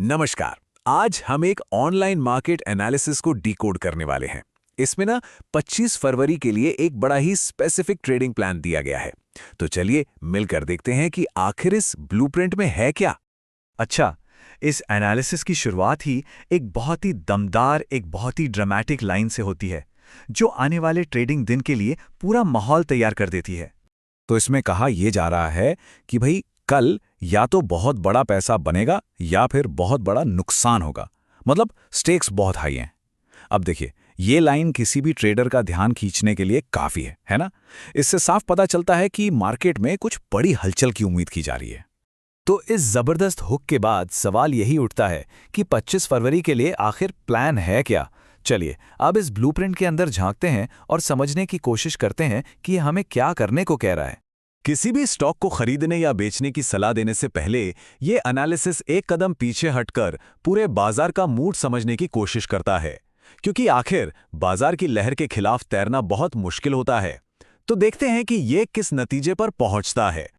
नमस्कार। आज हम एक ऑनलाइन मार्केट एनालिसिस को डिकोड करने वाले हैं। इसमें ना 25 फरवरी के लिए एक बड़ा ही स्पेसिफिक ट्रेडिंग प्लान दिया गया है। तो चलिए मिलकर देखते हैं कि आखिर इस ब्लूप्रिंट में है क्या। अच्छा, इस एनालिसिस की शुरुआत ही एक बहुत ही दमदार, एक बहुत ही ड्रामेटिक लाइन से होती है, जो आने वाले ट्रेडिंग दिन के लिए पूरा माहौल तैयार कर देती है। तो इसमें कहा यह जा रहा है कि भाई कल या तो बहुत बड़ा पैसा बनेगा या फिर बहुत बड़ा नुकसान होगा। मतलब स्टेक्स बहुत हाई हैं। अब देखिए, ये लाइन किसी भी ट्रेडर का ध्यान खींचने के लिए काफी है ना? इससे साफ पता चलता है कि मार्केट में कुछ बड़ी हलचल की उम्मीद की जा रही है। तो इस जबरदस्त हुक के बाद सवाल यही उठता है कि 25 फरवरी के लिए आखिर प्लान है क्या? चलिए अब इस ब्लूप्रिंट के अंदर झांकते हैं और समझने की कोशिश करते हैं कि ये हमें क्या करने को कह रहा है। किसी भी स्टॉक को खरीदने या बेचने की सलाह देने से पहले ये एनालिसिस एक कदम पीछे हटकर पूरे बाजार का मूड समझने की कोशिश करता है, क्योंकि आखिर बाजार की लहर के खिलाफ तैरना बहुत मुश्किल होता है। तो देखते हैं कि ये किस नतीजे पर पहुंचता है।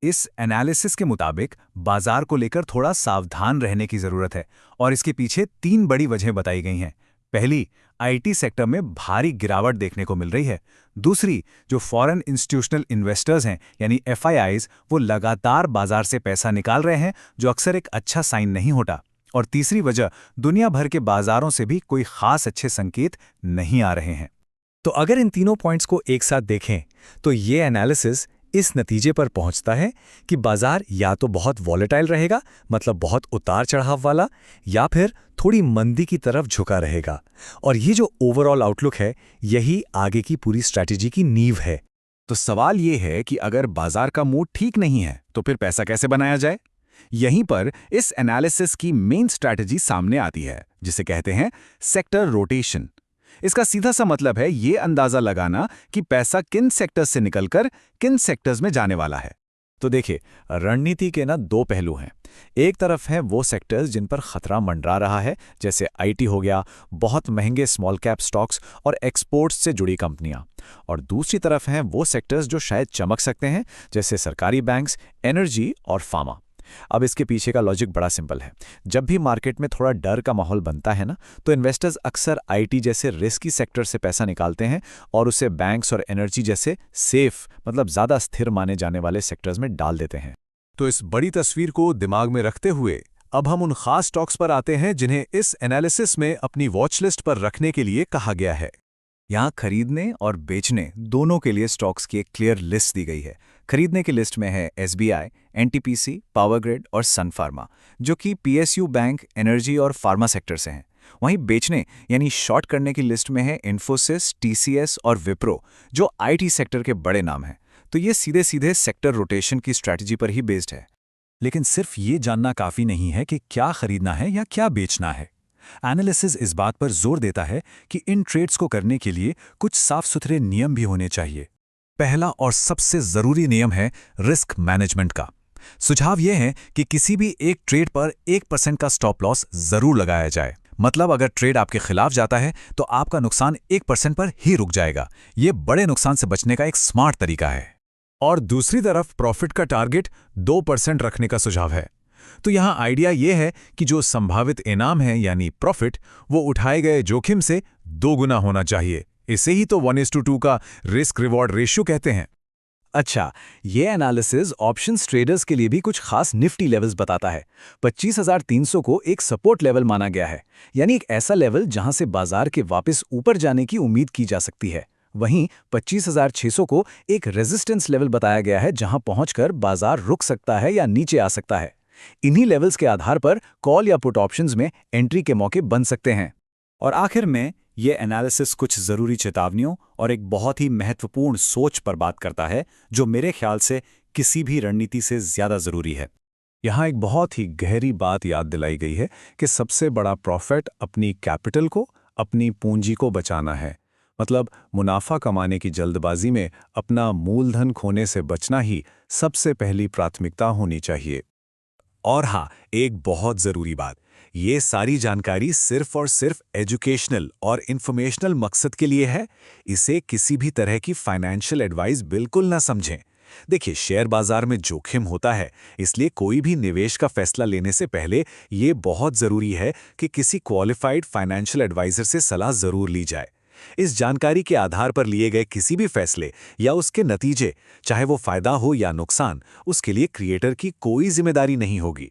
इस एनालिसिस के मुताबिक बाजार को लेकर थोड़ा सावधान रहने की जरूरत है और इसके पीछे 3 बड़ी वजहें बताई गई हैं। पहली, आईटी सेक्टर में भारी गिरावट देखने को मिल रही है। दूसरी, जो फॉरेन इंस्टीट्यूशनल इन्वेस्टर्स हैं यानी एफआईआईज, वो लगातार बाजार से पैसा निकाल रहे हैं, जो अक्सर एक अच्छा साइन नहीं होता। और तीसरी वजह, दुनिया भर के बाजारों से भी कोई खास अच्छे संकेत नहीं आ रहे हैं। तो अगर इन तीनों पॉइंट्स को एक साथ देखें तो ये एनालिसिस इस नतीजे पर पहुंचता है कि बाजार या तो बहुत वॉलेटाइल रहेगा, मतलब बहुत उतार चढ़ाव वाला, या फिर थोड़ी मंदी की तरफ झुका रहेगा। और ये जो ओवरऑल आउटलुक है, यही आगे की पूरी स्ट्रैटेजी की नींव है। तो सवाल ये है कि अगर बाजार का मूड ठीक नहीं है तो फिर पैसा कैसे बनाया जाए? यहीं पर इस एनालिसिस की मेन स्ट्रैटेजी सामने आती है, जिसे कहते हैं सेक्टर रोटेशन। इसका सीधा सा मतलब है ये अंदाजा लगाना कि पैसा किन सेक्टर्स से निकलकर किन सेक्टर्स में जाने वाला है। तो देखिए, रणनीति के ना 2 पहलू हैं। एक तरफ है वो सेक्टर्स जिन पर खतरा मंडरा रहा है, जैसे आईटी हो गया, बहुत महंगे स्मॉल कैप स्टॉक्स और एक्सपोर्ट्स से जुड़ी कंपनियां। और दूसरी तरफ हैं वो सेक्टर्स जो शायद चमक सकते हैं, जैसे सरकारी बैंक्स, एनर्जी और फार्मा। अब इसके पीछे का लॉजिक बड़ा सिंपल है। जब भी मार्केट में थोड़ा डर का माहौल बनता है ना, तो इन्वेस्टर्स अक्सर आईटी जैसे रिस्की सेक्टर से पैसा निकालते हैं और उसे बैंक्स और एनर्जी जैसे सेफ, मतलब ज्यादा स्थिर माने जाने वाले सेक्टर्स में डाल देते हैं। तो इस बड़ी तस्वीर को दिमाग में रखते हुए अब हम उन खास स्टॉक्स पर आते हैं जिन्हें इस एनालिसिस में अपनी वॉच लिस्ट पर रखने के लिए कहा गया है। यहाँ खरीदने और बेचने दोनों के लिए स्टॉक्स की एक क्लियर लिस्ट दी गई है। खरीदने की लिस्ट में है एसबीआई, एनटीपीसी, पावर ग्रिड और सन फार्मा, जो कि पीएसयू बैंक, एनर्जी और फार्मा सेक्टर से हैं। वहीं बेचने यानी शॉर्ट करने की लिस्ट में है इन्फोसिस, टीसीएस और विप्रो, जो आईटी सेक्टर के बड़े नाम हैं। तो ये सीधे सीधे सेक्टर रोटेशन की स्ट्रैटेजी पर ही बेस्ड है। लेकिन सिर्फ ये जानना काफी नहीं है कि क्या खरीदना है या क्या बेचना है। एनालिसिस इस बात पर जोर देता है कि इन ट्रेड्स को करने के लिए कुछ साफ सुथरे नियम भी होने चाहिए। पहला और सबसे जरूरी नियम है रिस्क मैनेजमेंट का। सुझाव यह है कि किसी भी एक ट्रेड पर 1% का स्टॉप लॉस जरूर लगाया जाए। मतलब अगर ट्रेड आपके खिलाफ जाता है तो आपका नुकसान 1% पर ही रुक जाएगा। यह बड़े नुकसान से बचने का एक स्मार्ट तरीका है। और दूसरी तरफ प्रॉफिट का टारगेट 2% रखने का सुझाव है। तो यहां आइडिया यह है कि जो संभावित इनाम है यानी प्रॉफिट, वो उठाए गए जोखिम से 2 गुना होना चाहिए। इसे ही तो 1:2 का रिस्क रिवॉर्ड रेशियो कहते हैं। अच्छा, ये एनालिसिस ऑप्शंस ट्रेडर्स के लिए भी कुछ खास निफ्टी लेवल्स बताता है। 25,300 को एक सपोर्ट लेवल माना गया है, यानी एक ऐसा लेवल जहां से बाजार के वापस ऊपर जाने की उम्मीद की जा सकती है। वहीं 25,600 को एक रेजिस्टेंस लेवल बताया गया है, जहां पहुंचकर बाजार रुक सकता है या नीचे आ सकता है। इन्हीं लेवल्स के आधार पर कॉल या पुट ऑप्शंस में एंट्री के मौके बन सकते हैं। और आखिर में ये एनालिसिस कुछ जरूरी चेतावनियों और एक बहुत ही महत्वपूर्ण सोच पर बात करता है, जो मेरे ख्याल से किसी भी रणनीति से ज्यादा जरूरी है। यहाँ एक बहुत ही गहरी बात याद दिलाई गई है कि सबसे बड़ा प्रॉफिट अपनी कैपिटल को, अपनी पूंजी को बचाना है। मतलब मुनाफा कमाने की जल्दबाजी में अपना मूलधन खोने से बचना ही सबसे पहली प्राथमिकता होनी चाहिए। और हाँ, एक बहुत जरूरी बात, ये सारी जानकारी सिर्फ और सिर्फ एजुकेशनल और इंफॉर्मेशनल मकसद के लिए है। इसे किसी भी तरह की फाइनेंशियल एडवाइस बिल्कुल ना समझें। देखिए, शेयर बाजार में जोखिम होता है, इसलिए कोई भी निवेश का फैसला लेने से पहले ये बहुत ज़रूरी है कि किसी क्वालिफाइड फाइनेंशियल एडवाइजर से सलाह ज़रूर ली जाए। इस जानकारी के आधार पर लिए गए किसी भी फैसले या उसके नतीजे, चाहे वो फायदा हो या नुकसान, उसके लिए क्रिएटर की कोई जिम्मेदारी नहीं होगी।